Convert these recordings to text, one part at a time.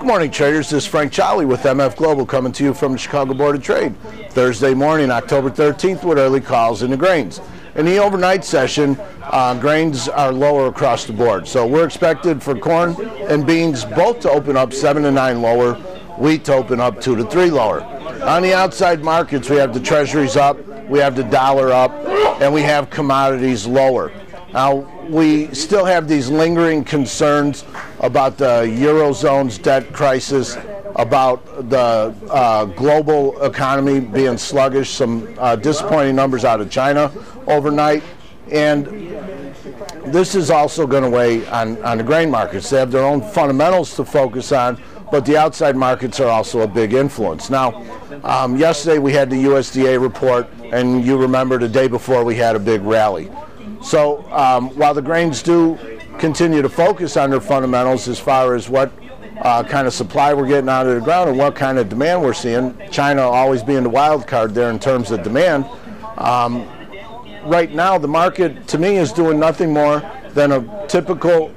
Good morning, traders. This is Frank Jolly with MF Global coming to you from the Chicago Board of Trade. Thursday morning, October 13th, with early calls into grains. In the overnight session, grains are lower across the board. So we're expected for corn and beans both to open up 7 to 9 lower, wheat to open up 2 to 3 lower. On the outside markets, we have the treasuries up, we have the dollar up, and we have commodities lower. Now, we still have these lingering concerns about the Eurozone's debt crisis, about the global economy being sluggish, some disappointing numbers out of China overnight, and this is also going to weigh on the grain markets. They have their own fundamentals to focus on, but the outside markets are also a big influence. Now, yesterday we had the USDA report, and you remember the day before we had a big rally. So while the grains do continue to focus on their fundamentals as far as what kind of supply we're getting out of the ground and what kind of demand we're seeing, China always being the wild card there in terms of demand, right now the market to me is doing nothing more than a typical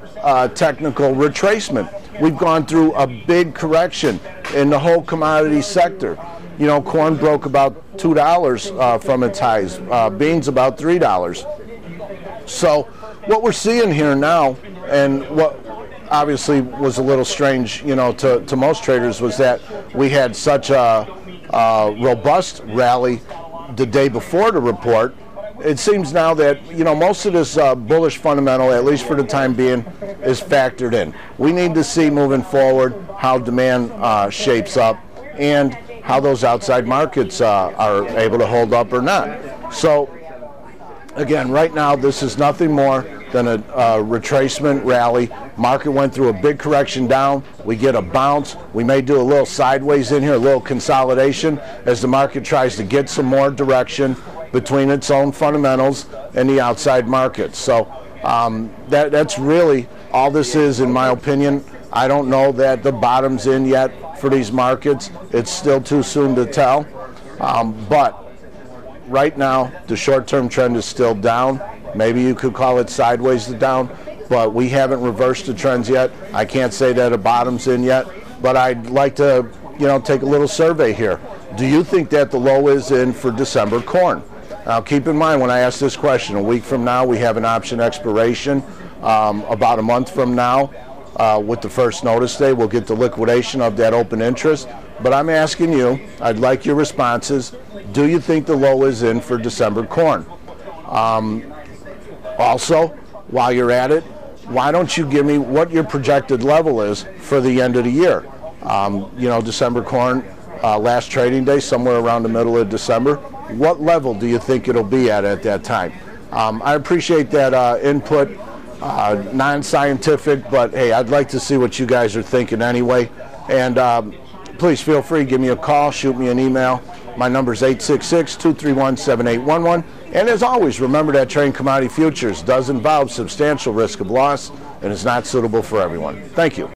technical retracement. We've gone through a big correction in the whole commodity sector. You know, corn broke about $2 from its highs, beans about $3. So what we're seeing here now, and what obviously was a little strange, you know, to most traders, was that we had such a robust rally the day before the report. It seems now that, you know, most of this bullish fundamental, at least for the time being, is factored in. We need to see moving forward how demand shapes up and how those outside markets are able to hold up or not. So again, right now, this is nothing more than a retracement rally. Market went through a big correction down. We get a bounce. We may do a little sideways in here, a little consolidation as the market tries to get some more direction between its own fundamentals and the outside markets. So that's really all this is, in my opinion. I don't know that the bottom's in yet for these markets. It's still too soon to tell. But right now, the short-term trend is still down. Maybe you could call it sideways to down, but we haven't reversed the trends yet. I can't say that a bottom's in yet, but I'd like to, you know, take a little survey here. Do you think that the low is in for December corn? Now, keep in mind when I ask this question, a week from now we have an option expiration. About a month from now, with the first notice day, we'll get the liquidation of that open interest. But I'm asking you, I'd like your responses. Do you think the low is in for December corn? Also, while you're at it, why don't you give me what your projected level is for the end of the year? You know, December corn, last trading day, somewhere around the middle of December. What level do you think it'll be at that time? I appreciate that input, non-scientific, but hey, I'd like to see what you guys are thinking anyway. And please feel free to give me a call, shoot me an email. My number is 866-231-7811. And as always, remember that trading commodity futures does involve substantial risk of loss and is not suitable for everyone. Thank you.